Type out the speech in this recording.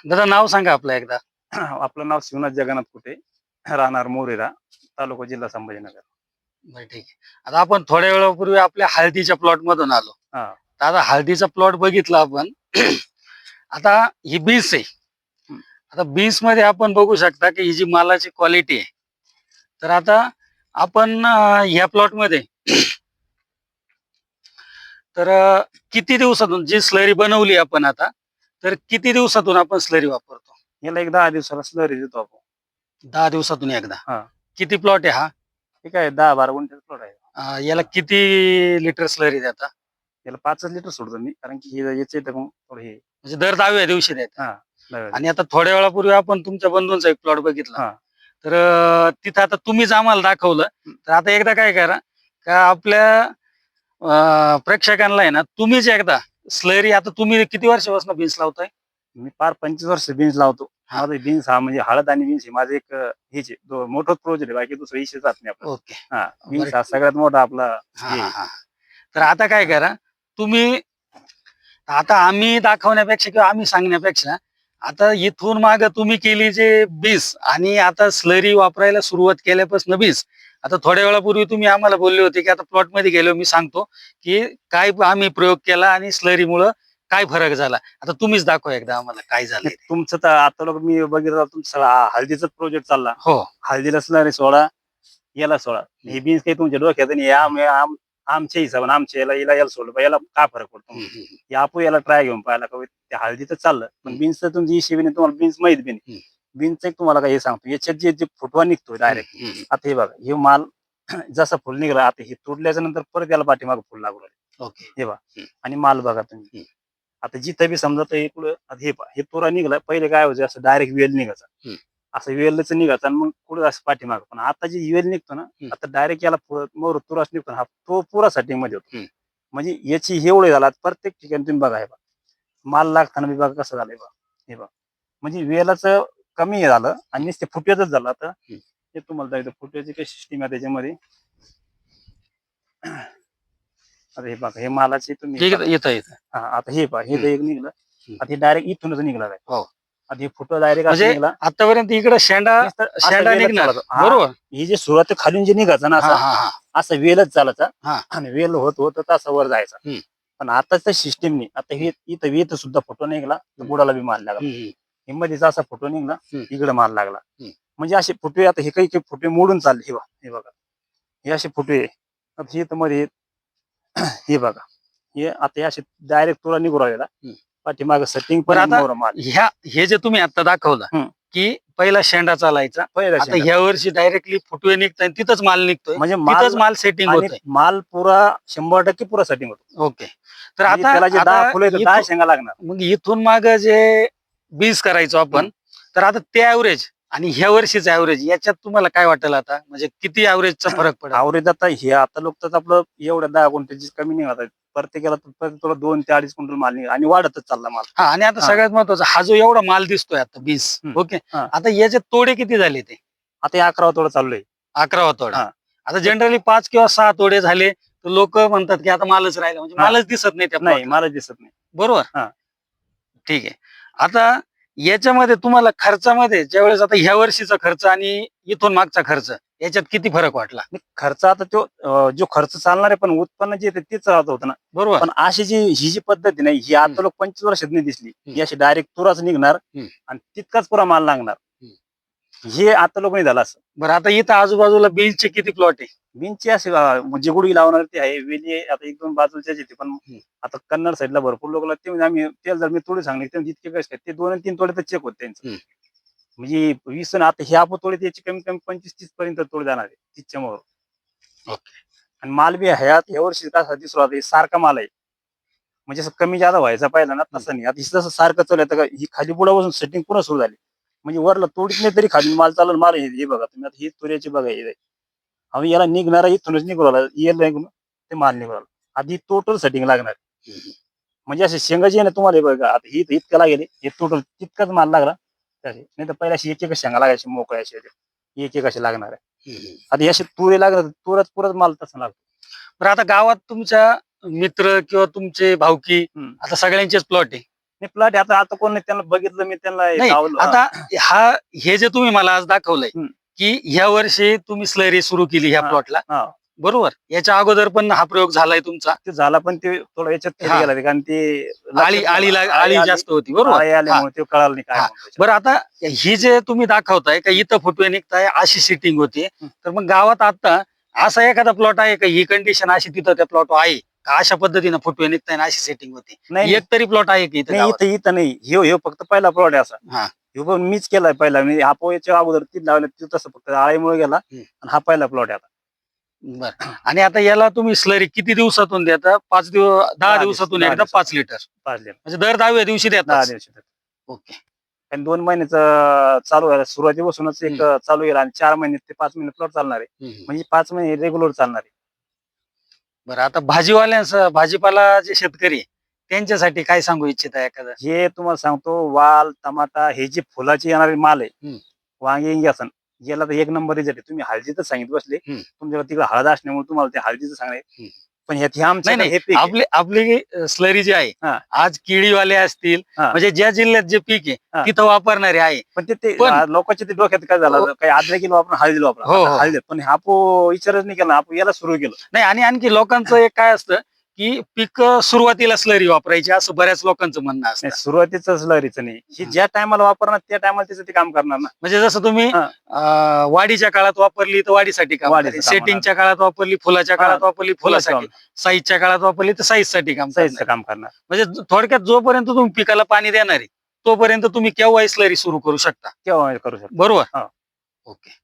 दादा नाव सांगा आपलं एकदा. आपलं नाव शिवनाथ जगन्नाथ कुटे, राहणार मोरेरा, तालुका जिल्हा संभाजीनगर. बरं ठीक आहे. आता आपण थोड्या वेळापूर्वी आपल्या हळदीच्या प्लॉट मधून आलो. हा तर आता हळदीचा प्लॉट बघितला आपण. आता ही बीस आहे. हम्म. आता बीस मध्ये आपण बघू शकता की ही जी मालाची क्वालिटी आहे. तर आता आपण ह्या प्लॉट मध्ये तर किती दिवसातून जी स्लरी बनवली आपण आता, तर किती दिवसातून आपण स्लरी वापरतो? याला एक 10 दिवसाला स्लरी देतो आपण. 10 दिवसातून एकदा. हा किती प्लॉट आहे हा? ठीक आहे, 10-12 गुंठ्याचा प्लॉट आहे. याला किती लिटर स्लरी देता? याला 5 लिटर सोडतो मी, कारण की याचे तर मग थोडं हे. म्हणजे दर 10व्या दिवशी देता. हा बरोबर. आणि आता थोड्या वेळापूर्वी आपण तुमच्या बंधूंचा एक प्लॉट बघितला. हा तर तिथं आता तुम्हीच आम्हाला दाखवलं. तर आता एकदा काय करा का आपल्या प्रेक्षकांना आहे ना, तुम्हीच एकदा स्लरी, आता तुम्ही किती वर्षापासून बीन्स लावताय? मी पार 25 वर्ष बीन्स लावतो. हा. माझं बीन्स हा म्हणजे हळद आणि बीन्स हे माझं एक हेच आहे, मोठंच प्रोजेक्ट आहे, बाकी दुसरं विषय जात नाही आपला. ओके. हा बीन्स बरं. हा सगळ्यात मोठा आपला हा, हे हा, आहे. हा. तर आता काय करा तुम्ही, आता आम्ही दाखवण्यापेक्षा किंवा आम्ही सांगण्यापेक्षा आता इथून माग तुम्ही केली जे बीस आणि आता स्लरी वापरायला सुरुवात केल्यापासून बीस, आता थोड्या वेळापूर्वी तुम्ही आम्हाला बोलले होते की आता प्लॉट मध्ये गेलो मी सांगतो की काय आम्ही प्रयोग केला आणि स्लरीमुळं काय फरक झाला. आता तुम्हीच दाखवा एकदा आम्हाला काय झालंय नाही, ते. तुमचं तर आता लोक मी बघितलं तुमचं सगळा हळदीचाच प्रोजेक्ट चालला. हो. हळदीला स्लरी सोडा, याला सोडा. हे बीन्स काही तुमच्या डोक्यात नाही. आमच्या हिशोबाने आमच्या याला सोडलं पाहिजे, याला काय फरक पडतो हे आपण याला ट्राय घेऊन पाहायला का त्या हळदीचं चाललं, पण बीन्स तुमची हिशेबी नाही, तुम्हाला बीन्स माहित बी नाही. बीन्स एक तुम्हाला काय हे सांगतो, याच्यात जे फुटवा निघतोय डायरेक्ट. आता हे बघा, हे माल जसा फुल निघला, आता हे तोडल्याच्या नंतर परत याला पाठीमाग फुल लागू राहिले. ओके. हे बघा, आणि माल बघा तुम्ही. आता जिथं बी समजा तर हे तुरा निघला, पहिले काय व्हायचं, असं डायरेक्ट वेल निघायचा, असं वेलच निघायचं आणि मग पुढे असं पाठीमाग. पण आता जी वेल निघतो ना, आता डायरेक्ट याला मोर तुरास निघतो, हा तो पुरा सेटिंग मध्ये होतो. म्हणजे याची एवढे झाला प्रत्येक ठिकाणी तुम्ही बघा. हे बघा, माल लागताना बी बघा कसं झालंय बघा. हे बघा, म्हणजे वेलाच कमी झालं आणि नुसते फुटव्याच झालं. आता हे तुम्हाला दाखवतो फुटव्याची काही सिस्टीम आहे त्याच्यामध्ये. आता हे बघा, हे मालाचे तुम्ही येत येत. हा, आता हे पहा, हे तर एक निघलं. आता हे डायरेक्ट इथूनच निघणार आहे. हो. आता हे फुटवा डायरेक्ट असं म्हणजे निघला. आतापर्यंत इकडे शेंडा निघणार. बरोबर. हे जे सुरुवात खालून जे निघायचं ना, असं वेलच चालायचा आणि वेल होत होत तसा वर जायचा. पण आताच त्या सिस्टीमने आता हे इथं इथं सुद्धा फोटो निघला तर बुडाला बी माल लागला. हे मध्येच असा फोटो निघला, इकडे माल लागला. म्हणजे असे फुटवे, आता हे काही काही फुटवे मोडून चालले. हे बघा, हे असे फुटवे. आता हे तर मध्ये हे बघा, हे आता हे असे डायरेक्ट तुला निघू राहिला पाठीमाग सेटिंग. पण आता हे जे तुम्ही आता दाखवलं की पहिला शेंडा चालायचा, आता ह्या वर्षी डायरेक्टली फुटवे निघताय, तिथंच माल निघतोय, म्हणजे माल सेटिंग होतोय, माल पुरा 100% पुरा सेटिंग होतो. ओके. तर आता त्याला जे 10 फुले 10 शेंगा लागणार. मग इथून माग जे बीज करायचो आपण, तर आता ते ऍव्हरेज आणि ह्या वर्षीच ऍव्हरेज याच्यात तुम्हाला काय वाटेल आता, म्हणजे किती ऍव्हरेजचा फरक पडेल? ऍव्हरेज आता हे आता लोक तर आपलं एवढ्या 10 गुंठ्याची कमी निघत आहे, प्रत्येकाला थोडं 2 ते 2.5 क्विंटल माल निघा आणि वाढतच चालला माल. हा, आणि आता सगळ्यात महत्वाचा हा जो एवढा माल दिसतोय आता 20, ओके, आता याचे तोडे किती झाले? ते आता 11वा तोडा चालू आहे. 11वा तोडा. आता जनरली 5 किंवा 6 तोडे झाले तर लोक म्हणतात की आता मालच राहिला, म्हणजे मालच दिसत नाही. नाही, मालच दिसत नाही. बरोबर. ठीक आहे. आता याच्यामध्ये तुम्हाला खर्चामध्ये ज्यावेळेस आता ह्या वर्षीचा खर्च आणि इथून मागचा खर्च याच्यात किती फरक वाटला? खर्च आता तो जो खर्च चालणार आहे, पण उत्पन्न जे तेच राहत होतं ना. बरोबर. पण अशी ही जी पद्धती नाही, ही आता लोक 25 वर्षात नाही दिसली. ही अशी डायरेक्ट तुराच निघणार आणि तितकाच पुरा माल लागणार. हे आता लोक नाही झालं असं. बरं, आता इथं आजूबाजूला बीन्सचे किती प्लॉट आहे? बीन्सचे असे म्हणजे गुडगी लावणार ते आहे, वेली आता 1-2 बाजूच्याच येते. पण आता कन्नड साईडला भरपूर लोक लागते, म्हणजे आम्ही ते जर मी तोडे सांगले ते जितके कसे ते 2 आणि 3 तोडे तर चेक होत त्यांचं. म्हणजे 20 आता हे आपण तोडे त्याची कमीत कमी 25-30 पर्यंत तोडे जाणार आहे 30च्या मोर. ओके. आणि माल बी आहे या वर्षी कसा दिसू राहतो, सारखा माल आहे. म्हणजे असं कमी जादा व्हायचा पाहिला ना, तसं नाही. आता जसं सारखं चालू आहे, ही खाली बुडापासून सेटिंग पुन्हा सुरू झाली. म्हणजे वरला तोडीत नाही तरी खाली माल चालून माल. हे बघा तुम्ही, आता ही तुऱ्याची बघा, हे आम्ही याला निघणारा इथूनच निघू राहिला, याला ते माल निघू राहिला. आधी टोटल सेटिंग लागणार. म्हणजे असे शेंगाची आहे ना तुम्हाला, हे बघा आता ही इतकं लागेल, हे टोटल तितकाच माल लागला. नाही तर पहिल्या एक एक शेंगा लागायची मोकळ्या, एक एक असे लागणार आहे. आता असे तुरे लागणार, पुरत माल तसा लागतो. तर आता गावात तुमच्या मित्र किंवा तुमचे भावकी आता सगळ्यांचेच प्लॉट आहे, प्लॉट आता कोण नाही, त्यांना बघितलं मी, त्यांना नाही लावलं. आता हे जे तुम्ही मला आज दाखवलंय हम्म. की ह्या वर्षी तुम्ही स्लरी सुरू केली ह्या हा, प्लॉटला, हा. बरोबर? याच्या अगोदर पण हा प्रयोग झालाय तुमचा. ते झाला, पण ते थोडं याच्यात फेल हा. गेला ते, कारण ते आळी जास्त होती, बरोबर? आळी हा. आल्यामुळे ते कळालं नाही काय हा. म्हणून त्याच्यात. बरं आता ही जे तुम्ही दाखवताय का इथं फुटवे निघताय अशी सिटिंग होती, हम्म. तर मग गावात आता असा एखादा प्लॉट आहे का ही कंडिशन अशी तिथं त्या प्लॉट आहे का अशा पद्धतीनं फुटवे निघताय आणि अशी सेटिंग होती? नाही एक तरी प्लॉट आहे की इथं नाही, गावात? इथं नाही, ह्यो फक्त पहिला प्लॉट आहे असा. हा. ह्यो पण मीच केलाय पहिला, म्हणजे हा पोयाच्या अगोदर तीन लावले, ते तसं फक्त आळीमुळे गेला. हम्म. आणि हा पहिला प्लॉट आहे आता. बर. आणि आता याला तुम्ही स्लरी किती दिवसातून देता? 10 10 दिवसातून दिवस- एकदा 10 5 लिटर, 5 लिटर म्हणजे दर 10व्या दिवशी 10 देतात. दिवशी. ओके. आणि 2 महिन्याचं चालू आहे, सुरुवातीपासूनच एक चालू येईल, आणि 4 महिने ते 5 महिने प्लॉट चालणार आहे, म्हणजे 5 महिने रेग्युलर चालणार आहे. बरं आता भाजीवाल्यांचं, भाजीपाला जे शेतकरी आहे, त्यांच्यासाठी काय सांगू इच्छित आहे एखादं? हे तुम्हाला सांगतो, वाल, टमाटा, हे जे फुलाची येणारे माल आहे, हम्म. वांगी असन, याला तर एक नंबर रिझल्ट आहे. तुम्ही हळदीचं सांगितलं बसले, हम्म. तुमच्याकडे तिकडे हळद असल्यामुळे तुम्हाला ते हळदीचं सांगणे. पण हे आमच्या नाही हे पीक आहे. आपली स्लरी जी आहे, हा. आज केळीवाले असतील, हा. म्हणजे ज्या जिल्ह्यात जे पीक आहे हा. तिथं वापरणारे आहे. पण ते पण- लोकांच्या ते डोक्यात काय झालं, हो. काही अद्रकीला वापरून हळदीला हो, वापरा, हो. हळदी. पण आपण विचारच नाही केला, आपण याला सुरू केलं. नाही आणि आणखी लोकांचं एक काय असतं की पीक सुरुवातीला स्लरी वापरायची असं बऱ्याच लोकांचं म्हणणं असतं. नाही, सुरुवातीचं स्लरीचं नाही, ही ज्या टायमाला वापरणार त्या टायमाला त्याचं ते काम करणार ना. म्हणजे जसं तुम्ही हा. वाढीच्या काळात वापरली तर वाढीसाठी काम वाढीचं करेल, काम सेटिंगच्या काळात वापरली, फुलाच्या हा. काळात वापरली फुलासाठी, फुलाचं साईजच्या काळात वापरली तर साईजसाठी काम साईजचं करणार. काम करणार. म्हणजे थोडक्यात जोपर्यंत तुम्ही पिकाला पाणी देणार आहे तोपर्यंत तुम्ही केव्हाही स्लरी सुरू करू शकता, केव्हा करू शकतो. बरोबर? हा. ओके.